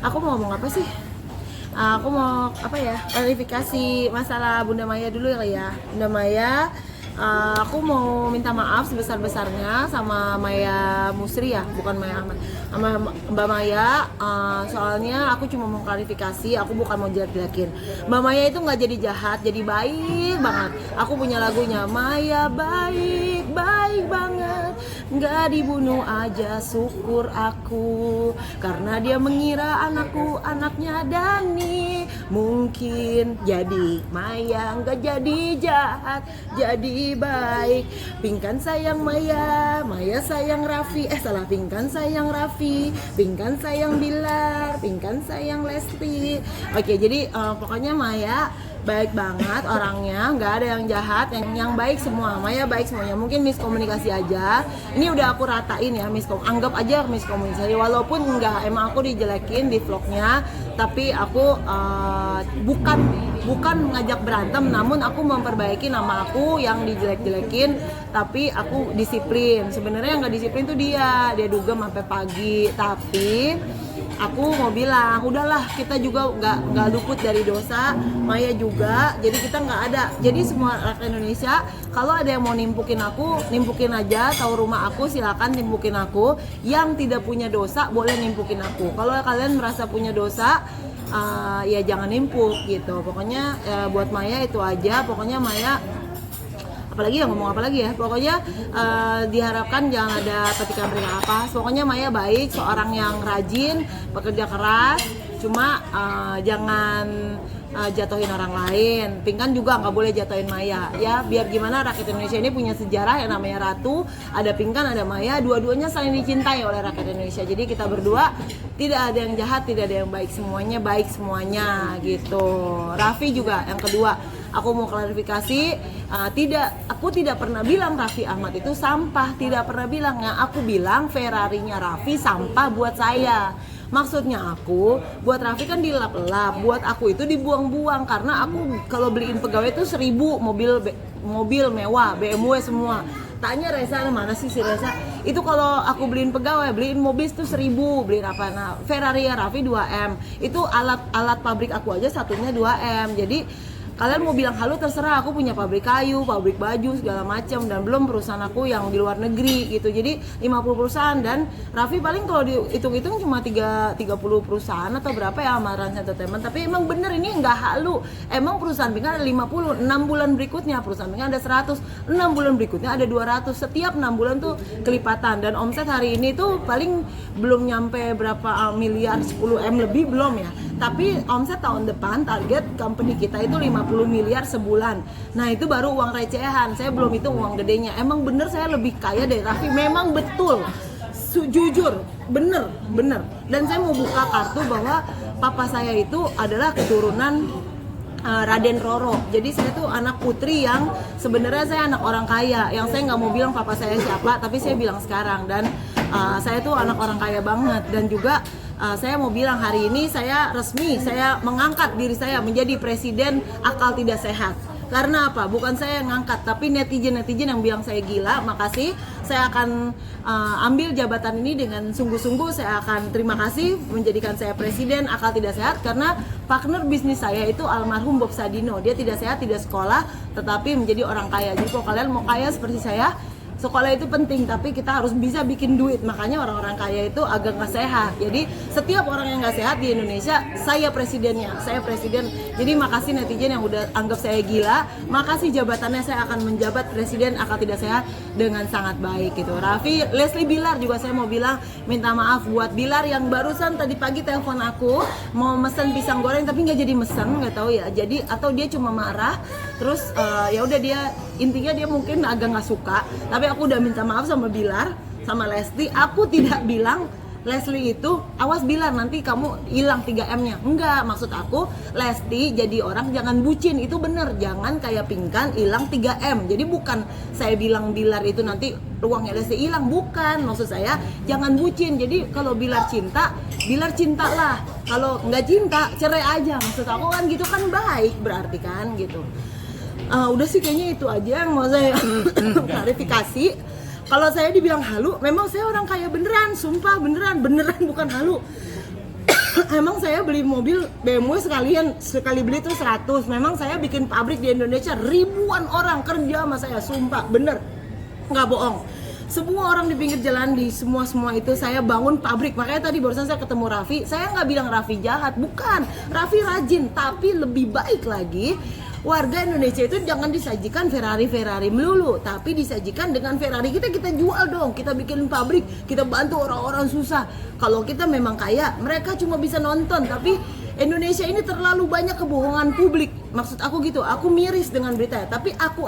Aku mau ngomong apa sih? Aku mau apa ya? Klarifikasi masalah Bunda Maya dulu ya. Bunda Maya, aku mau minta maaf sebesar-besarnya sama Maya Musri ya, bukan Maya Ahmad. Sama Mbak Maya, soalnya aku cuma mau klarifikasi, aku bukan mau jelek-jelekin. Mbak Maya itu nggak jadi jahat, jadi baik banget. Aku punya lagunya, Maya baik, baik banget. Nggak dibunuh aja syukur aku, karena dia mengira anakku anaknya Dani. Mungkin jadi Maya nggak jadi jahat, jadi baik. Pingkan sayang Maya, Maya sayang Raffi. Pingkan sayang Raffi, Pingkan sayang Bilar, Pingkan sayang Lesti. Oke, jadi pokoknya Maya baik banget orangnya, nggak ada yang jahat, yang baik semua. Maya baik semuanya, mungkin miskomunikasi aja. Ini udah aku ratain ya, anggap aja miskomunikasi, walaupun nggak, emang aku dijelekin di vlognya, tapi aku bukan ngajak berantem, namun aku memperbaiki nama aku yang dijelek-jelekin, tapi aku disiplin. Sebenarnya yang nggak disiplin tuh dia dugem sampai pagi, tapi aku mau bilang, udahlah, kita juga nggak luput dari dosa, Maya juga, jadi kita nggak ada. Jadi semua rakyat Indonesia, kalau ada yang mau nimpukin aku, nimpukin aja, tahu rumah aku, silakan nimpukin aku. Yang tidak punya dosa boleh nimpukin aku. Kalau kalian merasa punya dosa, ya jangan nimpuk gitu. Pokoknya buat Maya itu aja. Pokoknya Maya, apalagi ya, ngomong apa lagi ya, pokoknya diharapkan jangan ada petikan mereka apa. Pokoknya Maya baik, seorang yang rajin, bekerja keras, cuma jangan jatuhin orang lain. Pingkan juga nggak boleh jatuhin Maya ya, biar gimana rakyat Indonesia ini punya sejarah yang namanya ratu, ada Pingkan, ada Maya, dua-duanya saling dicintai oleh rakyat Indonesia. Jadi kita berdua tidak ada yang jahat, tidak ada yang baik, semuanya baik semuanya gitu. Raffi juga yang kedua, aku mau klarifikasi, aku tidak pernah bilang Raffi Ahmad itu sampah, tidak pernah bilang. Yang aku bilang Ferrarinya Raffi sampah buat saya. Maksudnya aku, buat Raffi kan dilap-lap, buat aku itu dibuang-buang, karena aku kalau beliin pegawai itu 1000 mobil mewah, BMW semua. Tanya Reza, mana sih si Reza? Itu kalau aku beliin pegawai, beliin mobil itu 1000, beliin apa? Nah, Ferrari ya Raffi 2M. Itu alat pabrik aku aja satunya 2M. Jadi kalian mau bilang halu terserah, aku punya pabrik kayu, pabrik baju segala macam, dan belum perusahaan aku yang di luar negeri gitu. Jadi 50 perusahaan, dan Raffi paling kalau dihitung-hitung cuma 30 perusahaan atau berapa ya sama Rans Entertainment. Tapi emang bener ini nggak halu. Emang perusahaan Pingkan ada 50, 6 bulan berikutnya perusahaan Pingkan ada 100, 6 bulan berikutnya ada 200. Setiap 6 bulan tuh kelipatan, dan omset hari ini tuh paling belum nyampe berapa miliar, 10M lebih belum ya. Tapi omset tahun depan target company kita itu 50 miliar sebulan. Nah itu baru uang recehan, saya belum hitung uang gedenya. Emang bener saya lebih kaya dari Raffi, memang betul, jujur, bener. Dan saya mau buka kartu bahwa papa saya itu adalah keturunan Raden Roro. Jadi saya tuh anak putri yang sebenarnya saya anak orang kaya, yang saya nggak mau bilang papa saya siapa, tapi saya bilang sekarang. Dan saya tuh anak orang kaya banget. Dan juga saya mau bilang hari ini saya resmi, saya mengangkat diri saya menjadi presiden akal tidak sehat. Karena apa? Bukan saya yang ngangkat, tapi netizen yang bilang saya gila. Makasih, saya akan ambil jabatan ini dengan sungguh-sungguh. Saya akan terima kasih menjadikan saya presiden akal tidak sehat, karena partner bisnis saya itu almarhum Bob Sadino. Dia tidak sehat, tidak sekolah, tetapi menjadi orang kaya. Jadi kalau kalian mau kaya seperti saya, sekolah itu penting, tapi kita harus bisa bikin duit. Makanya orang-orang kaya itu agak nggak sehat. Jadi setiap orang yang nggak sehat di Indonesia, saya presidennya, saya presiden. Jadi makasih netizen yang udah anggap saya gila. Makasih jabatannya, saya akan menjabat presiden akal tidak sehat dengan sangat baik gitu. Raffi, Leslie Bilar juga saya mau bilang minta maaf buat Bilar yang barusan tadi pagi telepon aku mau mesen pisang goreng tapi nggak jadi mesen, nggak tahu ya. Jadi atau dia cuma marah, terus ya udah, dia intinya dia mungkin agak nggak suka. Tapi aku udah minta maaf sama Bilar, sama Lesti. Aku tidak bilang Leslie itu, awas Bilar nanti kamu hilang 3M-nya. Enggak, maksud aku Lesti jadi orang jangan bucin, itu bener. Jangan kayak Pingkan hilang 3M. Jadi bukan saya bilang Bilar itu nanti ruangnya Lesti hilang, bukan. Maksud saya jangan bucin. Jadi kalau Bilar cintalah. Kalau nggak cinta, cerai aja. Maksud aku kan gitu, kan baik berarti kan gitu. Udah sih kayaknya itu aja yang mau saya klarifikasi. Kalau saya dibilang halu, memang saya orang kaya beneran, sumpah beneran bukan halu. Emang saya beli mobil BMW sekali beli tuh 100. Memang saya bikin pabrik di Indonesia, ribuan orang kerja sama saya, sumpah, bener, nggak bohong. Semua orang di pinggir jalan, di semua itu saya bangun pabrik. Makanya tadi barusan saya ketemu Raffi, saya nggak bilang Raffi jahat, bukan. Raffi rajin, tapi lebih baik lagi warga Indonesia itu jangan disajikan Ferrari melulu, tapi disajikan dengan Ferrari kita jual dong, kita bikin pabrik, kita bantu orang-orang susah. Kalau kita memang kaya, mereka cuma bisa nonton, tapi Indonesia ini terlalu banyak kebohongan publik. Maksud aku gitu, aku miris dengan berita, tapi aku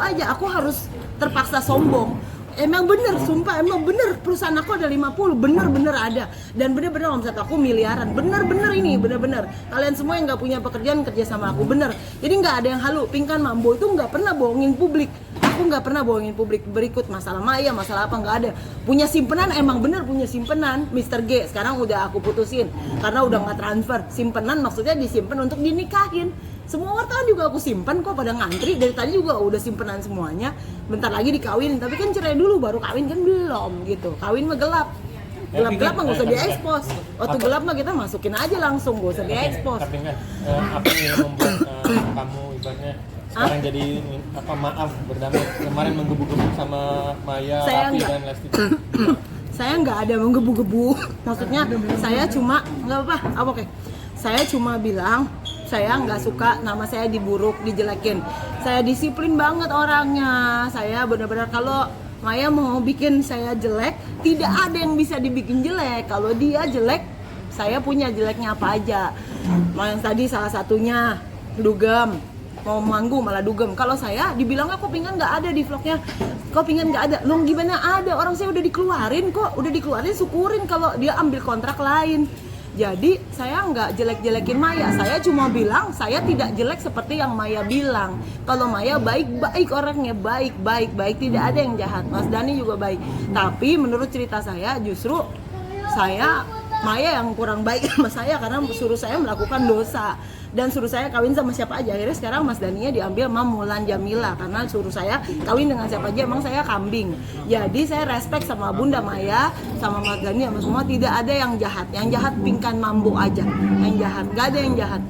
harus terpaksa sombong. Emang bener, sumpah, emang bener perusahaan aku ada 50, bener ada. Dan bener-bener omset aku miliaran, bener-bener ini, bener-bener. Kalian semua yang gak punya pekerjaan kerja sama aku, bener. Jadi gak ada yang halu, Pingkan Mambo itu gak pernah bohongin publik. Aku gak pernah bohongin publik, berikut masalah Maya, masalah apa, gak ada. Punya simpenan, emang bener punya simpenan, Mr. G, sekarang udah aku putusin. Karena udah gak transfer, simpenan maksudnya disimpan untuk dinikahin. Semua wartawan juga aku simpan kok, pada ngantri dari tadi juga udah simpenan semuanya. Bentar lagi dikawin, tapi kan cerai dulu baru kawin kan belum gitu. Kawin mah gelap mah nggak usah diekspos. Waktu gelap mah kita masukin aja langsung, gak usah diekspos. Tapi kan apa yang membuat kamu ibaratnya sekarang jadi maaf berdamai kemarin menggebu-gebu sama Maya, Raffi dan Lesti? Saya nggak ada menggebu-gebu. Maksudnya saya cuma nggak apa oke. Saya cuma bilang saya nggak suka nama saya diburuk, dijelekin. Saya disiplin banget orangnya. Saya benar-benar kalau Maya mau bikin saya jelek, tidak ada yang bisa dibikin jelek. Kalau dia jelek, saya punya jeleknya apa aja. Yang tadi salah satunya dugem, mau manggung malah dugem. Kalau saya dibilang kok Pingkan nggak ada di vlognya, kok Pingkan nggak ada. Loh gimana ada, orang saya udah dikeluarin kok, syukurin kalau dia ambil kontrak lain. Jadi saya nggak jelek-jelekin Maya, saya cuma bilang saya tidak jelek seperti yang Maya bilang. Kalau Maya baik-baik orangnya, baik, tidak ada yang jahat. Mas Dhani juga baik. Tapi menurut cerita saya justru Maya yang kurang baik sama saya karena suruh saya melakukan dosa dan suruh saya kawin sama siapa aja. Akhirnya sekarang Mas Dhani diambil sama Mulan Jamila karena suruh saya kawin dengan siapa aja, emang saya kambing. Jadi saya respect sama Bunda Maya, sama Mas Dhani, sama semua, tidak ada yang jahat. Yang jahat Pingkan Mambo aja, yang jahat, gak ada yang jahat.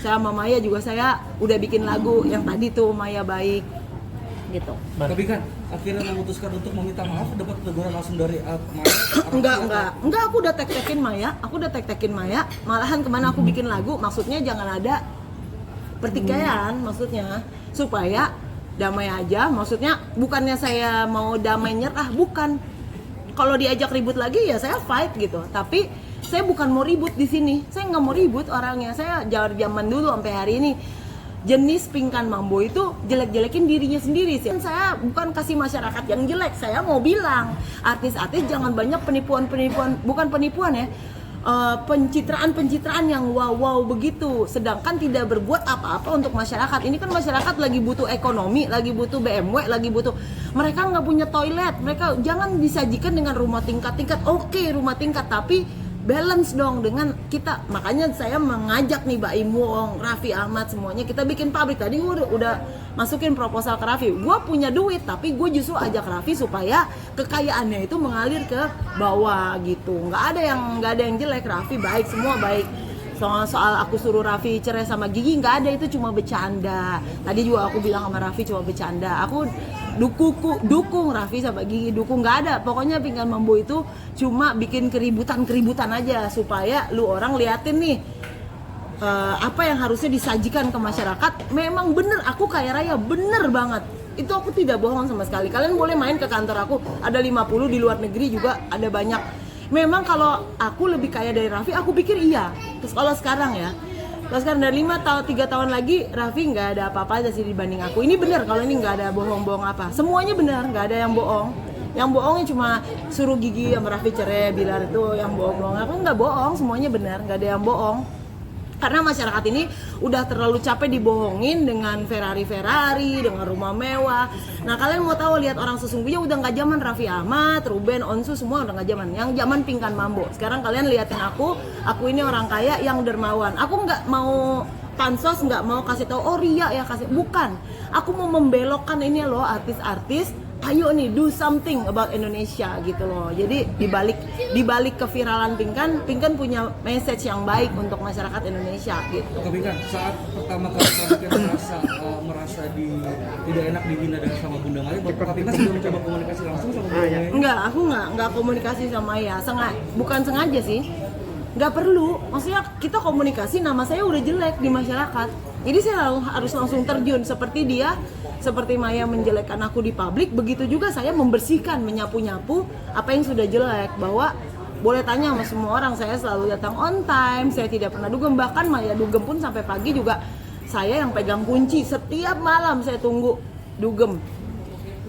Saya sama Maya juga saya udah bikin lagu yang tadi tuh Maya baik gitu. Tapi kan akhirnya memutuskan untuk meminta maaf, dapat teguran langsung dari Maya? Enggak, aku udah tek-tekin Maya, malahan kemana aku bikin lagu, maksudnya jangan ada pertikaian, maksudnya supaya damai aja, maksudnya bukannya saya mau damai nyerah, bukan. Kalau diajak ribut lagi ya saya fight gitu, tapi saya bukan mau ribut di sini, saya nggak mau ribut orangnya, saya zaman dulu sampai hari ini. Jenis Pingkan Mambo itu jelek-jelekin dirinya sendiri sih. Saya bukan kasih masyarakat yang jelek, saya mau bilang artis-artis jangan banyak penipuan-penipuan, bukan penipuan ya, pencitraan yang wow begitu, sedangkan tidak berbuat apa-apa untuk masyarakat. Ini kan masyarakat lagi butuh ekonomi, lagi butuh BMW, lagi butuh, mereka nggak punya toilet, mereka jangan disajikan dengan rumah tingkat-tingkat. Oke, rumah tingkat, tapi balance dong dengan kita. Makanya saya mengajak nih Mbak Imwong, Raffi Ahmad, semuanya kita bikin pabrik. Tadi gue udah masukin proposal ke Raffi. Gue punya duit, tapi gue justru ajak Raffi supaya kekayaannya itu mengalir ke bawah gitu. Nggak ada yang jelek, Raffi baik, semua baik. Soal aku suruh Raffi cerai sama Gigi, nggak ada, itu cuma bercanda. Tadi juga aku bilang sama Raffi cuma bercanda. Aku dukung Raffi sama Gigi, nggak ada. Pokoknya Pingkan Mambo itu cuma bikin keributan aja supaya lu orang liatin nih apa yang harusnya disajikan ke masyarakat. Memang bener aku kaya raya, bener banget. Itu aku tidak bohong sama sekali. Kalian boleh main ke kantor aku, ada 50, di luar negeri juga ada banyak. Memang kalau aku lebih kaya dari Raffi, aku pikir iya. Terus kalau sekarang dari 3 tahun lagi Raffi nggak ada apa-apa aja sih dibanding aku. Ini bener, kalau ini nggak ada bohong-bohong apa. Semuanya bener, nggak ada yang bohong. Yang bohongnya cuma suruh Gigi sama Raffi cerai, Bilar itu yang bohong-bohong. Aku nggak bohong, semuanya bener, nggak ada yang bohong. Karena masyarakat ini udah terlalu capek dibohongin dengan Ferrari, dengan rumah mewah. Nah kalian mau tahu, lihat orang sesungguhnya udah nggak zaman Raffi Ahmad, Ruben, Onsu, semua udah nggak zaman. Yang zaman Pingkan Mambo. Sekarang kalian liatin aku ini orang kaya yang dermawan. Aku nggak mau pansos, nggak mau kasih tahu oh Ria ya kasih, bukan. Aku mau membelokkan ini loh artis-artis ayo nih do something about Indonesia gitu loh. Jadi dibalik keviralan Pinkan punya message yang baik untuk masyarakat Indonesia gitu. Kak Pinkan, saat pertama kali Kak Pinkan merasa tidak enak dihina dengan sama Bunda Maya, Kak Pinkan sudah mencoba komunikasi langsung sama Bunda Maya? Enggak, aku enggak komunikasi sama Maya. Bukan sengaja sih. Nggak perlu, maksudnya kita komunikasi, nama saya udah jelek di masyarakat, jadi saya harus langsung terjun seperti Maya menjelekkan aku di publik, begitu juga saya membersihkan, menyapu-nyapu apa yang sudah jelek. Bahwa boleh tanya sama semua orang, saya selalu datang on time, saya tidak pernah dugem, bahkan Maya dugem pun sampai pagi juga saya yang pegang kunci, setiap malam saya tunggu dugem.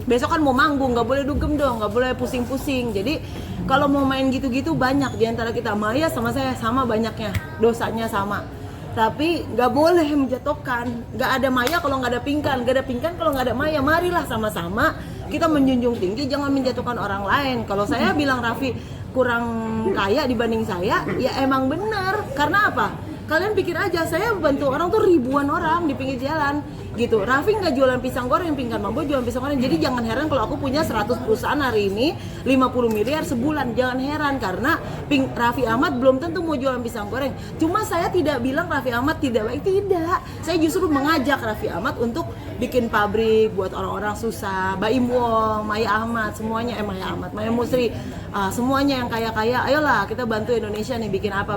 Besok kan mau manggung, nggak boleh dugem dong, nggak boleh pusing-pusing. Jadi kalau mau main gitu-gitu banyak di antara kita. Maya sama saya sama banyaknya, dosanya sama. Tapi nggak boleh menjatuhkan. Nggak ada Maya kalau nggak ada Pinkan, nggak ada Pinkan kalau nggak ada Maya. Marilah sama-sama kita menjunjung tinggi, jangan menjatuhkan orang lain. Kalau saya bilang Raffi kurang kaya dibanding saya, ya emang benar. Karena apa? Kalian pikir aja, saya bantu orang tuh ribuan orang di pinggir jalan gitu. Raffi nggak jualan pisang goreng, Pinkan Mambo jualan pisang goreng. Jadi jangan heran kalau aku punya 100 perusahaan hari ini, 50 miliar sebulan. Jangan heran karena Raffi Ahmad belum tentu mau jualan pisang goreng. Cuma saya tidak bilang Raffi Ahmad tidak baik, tidak. Saya justru mengajak Raffi Ahmad untuk bikin pabrik buat orang-orang susah. Baim Wong, Maya Ahmad, semuanya Maya Musri, semuanya yang kaya-kaya. Ayolah kita bantu Indonesia nih,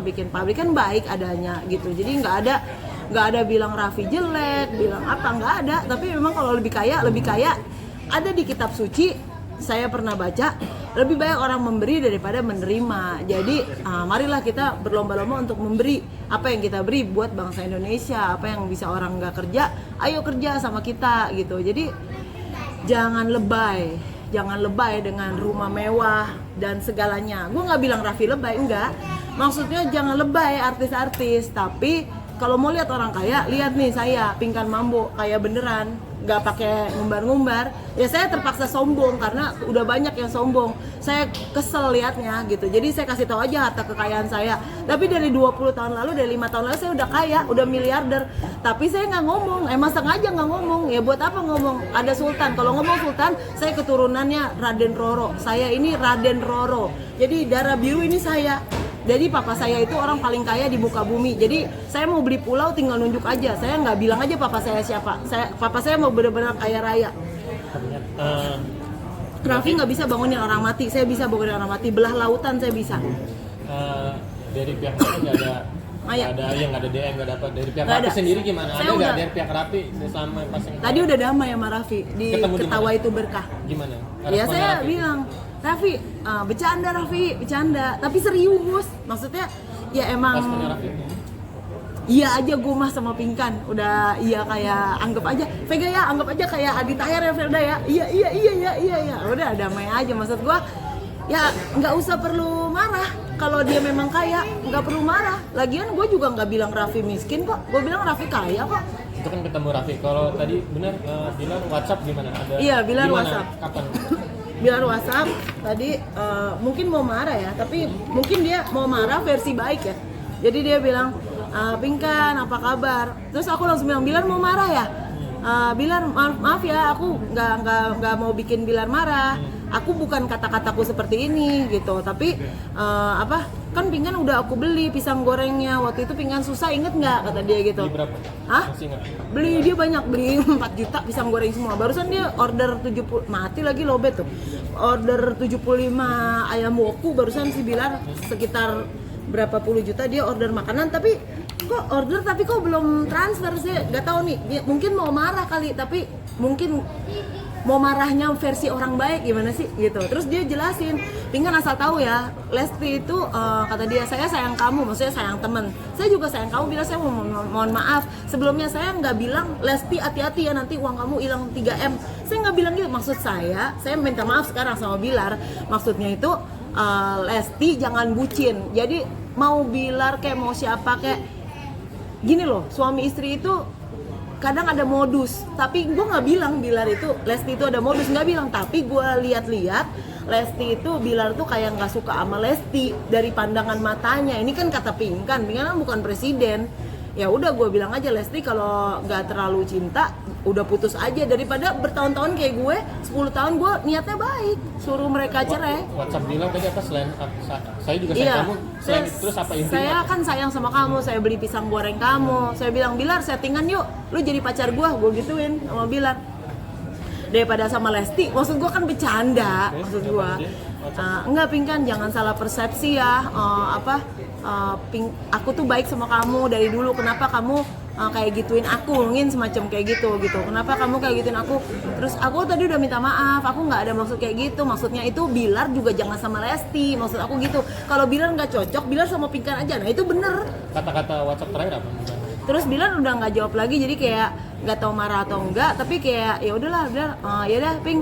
bikin pabrik kan baik adanya gitu. Jadi nggak ada bilang Raffi jelek, bilang apa, nggak ada. Tapi memang kalau lebih kaya ada di kitab suci, saya pernah baca, lebih baik orang memberi daripada menerima. Jadi marilah kita berlomba-lomba untuk memberi apa yang kita beri buat bangsa Indonesia. Apa yang bisa orang nggak kerja, ayo kerja sama kita gitu. Jadi jangan lebay dengan rumah mewah dan segalanya. Gue nggak bilang Raffi lebay, enggak. Maksudnya jangan lebay artis-artis, tapi kalau mau lihat orang kaya, lihat nih saya Pinkan Mambo kaya beneran, nggak pakai ngumbar-ngumbar. Ya saya terpaksa sombong karena udah banyak yang sombong. Saya kesel liatnya gitu. Jadi saya kasih tahu aja harta kekayaan saya. Tapi dari 20 tahun lalu, dari 5 tahun lalu saya udah kaya, udah miliarder. Tapi saya nggak ngomong, emang sengaja nggak ngomong. Ya buat apa ngomong? Ada Sultan. Kalau ngomong Sultan, saya keturunannya Raden Roro. Saya ini Raden Roro. Jadi darah biru ini saya. Jadi papa saya itu orang paling kaya di muka bumi. Jadi saya mau beli pulau tinggal nunjuk aja. Saya nggak bilang aja papa saya siapa. Papa saya mau benar-benar kaya raya. Raffi nggak bisa bangunin orang mati. Saya bisa bangunin orang mati. Belah lautan saya bisa. Dari pihak Raffi nggak ada DM, nggak dapat. Dari pihak Raffi sendiri gimana? Ada nggak dari pihak Raffi sama pas yang tadi udah damai sama Raffi di Ketawa Itu Berkah. Gimana? Ya saya bilang Raffi, bercanda Raffi, bercanda, tapi serius. Maksudnya ya emang iya aja gue mah sama Pinkan. Udah iya kayak anggap aja Vega ya, anggap aja kayak Adi Tahir ya Verda ya. Iya. Udah damai aja, maksud gue ya nggak usah perlu marah. Kalau dia memang kaya, nggak perlu marah. Lagian gue juga nggak bilang Raffi miskin kok. Gue bilang Raffi kaya kok. Itu kan ketemu Raffi. Kalau tadi benar bilang WhatsApp gimana? Iya, bilang gimana? WhatsApp. Kapan? Biar WhatsApp tadi mungkin mau marah ya, tapi mungkin dia mau marah versi baik ya. Jadi dia bilang, Pinkan apa kabar? Terus aku langsung bilang, Bilar mau marah ya? Bilar maaf ya, aku nggak mau bikin Bilar marah. Aku bukan kata-kataku seperti ini gitu, tapi kan Pinkan udah aku beli pisang gorengnya waktu itu Pinkan susah, inget nggak kata dia gitu. Beli berapa? Hah? Beli dia banyak, beli 4 juta pisang goreng semua. Barusan dia order 70, mati lagi lobet tuh. Order 75 ayam woku barusan si Bilar sekitar berapa puluh juta dia order makanan, tapi kok belum transfer sih, nggak tahu nih. Dia mungkin mau marah kali, tapi mungkin mau marahnya versi orang baik gimana sih gitu. Terus dia jelasin, Pinkan asal tahu ya, Lesti itu kata dia, saya sayang kamu, maksudnya sayang temen. Saya juga sayang kamu, bila saya mohon maaf. Sebelumnya saya nggak bilang, Lesti hati-hati ya nanti uang kamu hilang 3M. Saya nggak bilang gitu, maksud saya minta maaf sekarang sama Bilar. Maksudnya itu Lesti jangan bucin. Jadi mau Bilar kayak mau siapa kayak gini loh, suami istri itu kadang ada modus, tapi gue nggak bilang Bilar itu Lesti itu ada modus, nggak bilang. Tapi gue lihat-lihat Lesti itu Bilar tuh kayak nggak suka sama Lesti dari pandangan matanya. Ini kan kata Pinkan kan bukan presiden ya udah gue bilang aja Lesti kalau nggak terlalu cinta udah putus aja daripada bertahun-tahun kayak gue 10 tahun gue niatnya baik suruh mereka cerai. WhatsApp bilang tadi apa selain saya juga sayang kamu, selain itu terus apa intinya? Saya kan sayang sama kamu, saya beli pisang goreng kamu, saya bilang Bilar settingan yuk, lu jadi pacar gue gituin sama Bilar. Daripada sama Lesti, maksud gue kan bercanda, maksud gue. Enggak Pink kan, jangan salah persepsi ya. Pink, aku tuh baik sama kamu dari dulu. Kenapa kamu kayak gituin aku, mungkin semacam kayak gitu. Kenapa kamu kayak gituin aku? Terus aku tadi udah minta maaf, aku nggak ada maksud kayak gitu. Maksudnya itu Bilar juga jangan sama Lesti. Maksud aku gitu. Kalau Bilar nggak cocok, Bilar sama Pinkan aja. Nah itu bener. Kata-kata WhatsApp terakhir apa? Terus Bilar udah nggak jawab lagi, jadi kayak nggak tahu marah atau enggak, tapi kayak ya udahlah Bilar, ya udah Pink,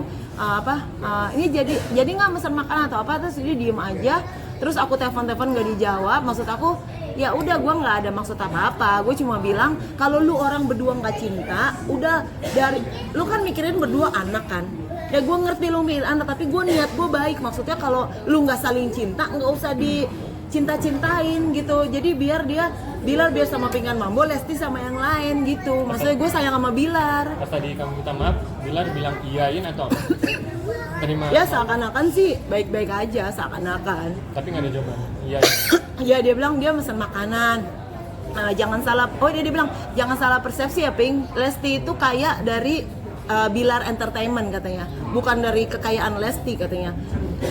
ini jadi nggak pesan makan atau apa, terus dia diem aja. Terus aku telepon nggak dijawab, maksud aku ya udah gue nggak ada maksud apa-apa, gue cuma bilang kalau lu orang berdua nggak cinta, udah dari lu kan mikirin berdua anak kan. Ya gue ngerti lu mikirin anak, tapi gue niat gue baik, maksudnya kalau lu nggak saling cinta nggak usah cinta-cintain gitu. Jadi biar Bilar biar sama Pinkan Mambo, Lesti sama yang lain gitu. Maksudnya gue sayang sama Bilar. Pas tadi kamu minta maaf, Bilar bilang iyain atau terima? Ya seakan-akan sih baik-baik aja, seakan-akan. Tapi nggak ada jawaban. Iya. Ya dia bilang dia pesan makanan. Nah, jangan salah. Oh dia bilang jangan salah persepsi ya Pink. Lesti itu kaya dari Bilar Entertainment katanya, bukan dari kekayaan Lesti katanya.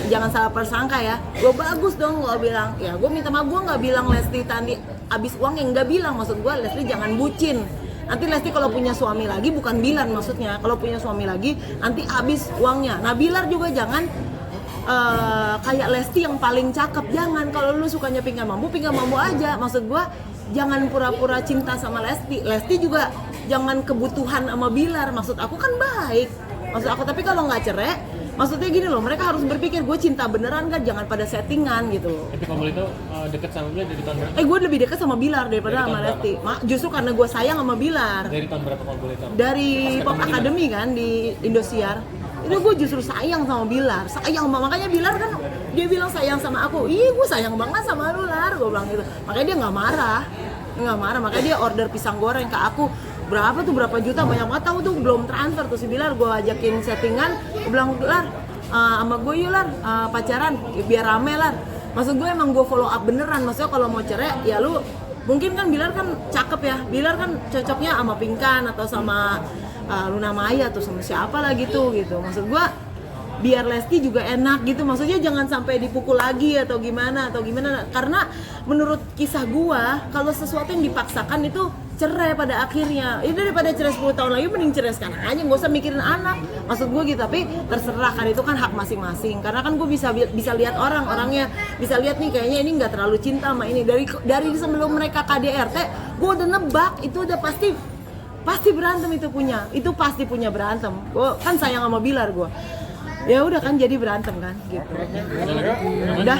Jangan salah persangka ya. Gue bagus dong gue bilang. Ya gue minta maaf, gue nggak bilang Lesti tadi abis uang, yang nggak bilang. Maksud gue Lesti jangan bucin. Nanti Lesti kalau punya suami lagi, bukan Bilar maksudnya. Kalau punya suami lagi nanti habis uangnya. Nah Bilar juga jangan kayak Lesti yang paling cakep. Jangan, kalau lu sukanya Pinkan Mambo aja. Maksud gue jangan pura-pura cinta sama Lesti. Lesti juga jangan kebutuhan sama Bilar. Maksud aku kan baik. Maksud aku, tapi kalau nggak cerai, maksudnya gini loh, mereka harus berpikir gue cinta beneran kan, jangan pada settingan gitu loh. Tapi kamu itu deket sama Bilar dari tahun berapa? Gue lebih deket sama Bilar daripada sama Lesti. Justru karena gue sayang sama Bilar. Dari tahun berapa kalau boleh tahu? Dari Pop Academy kan di Indosiar. Itu gue justru sayang sama Bilar, sayang sama, makanya Bilar kan dia bilang sayang sama aku. Iya gue sayang banget sama lu Lar, gue bilang gitu. Makanya dia nggak marah, makanya dia order pisang goreng ke aku. Berapa juta, banyak banget, tahu tuh belum transfer. Terus si Bilar gue ajakin settingan, gue bilang Lar sama gue yuk Lar pacaran biar rame Lar. Maksud gue emang gue follow up beneran, maksudnya kalau mau cerai ya lu mungkin kan Bilar kan cakep ya, Bilar kan cocoknya sama Pinkan atau sama Luna Maya atau sama siapa lah gitu. Maksud gue biar Lesti juga enak gitu, maksudnya jangan sampai dipukul lagi atau gimana karena menurut kisah gua kalau sesuatu yang dipaksakan itu cerai pada akhirnya. Ya daripada cerai 10 tahun lagi mending cerai sekarang aja, nggak usah mikirin anak, maksud gua gitu. Tapi terserah kan, itu kan hak masing-masing, karena kan gua bisa lihat orangnya, bisa lihat nih kayaknya ini nggak terlalu cinta sama ini. Dari sebelum mereka KDRT gua udah nebak itu udah pasti berantem, itu pasti punya berantem. Gua kan sayang sama Bilar gua. Ya udah kan jadi berantem kan gitu. Udah.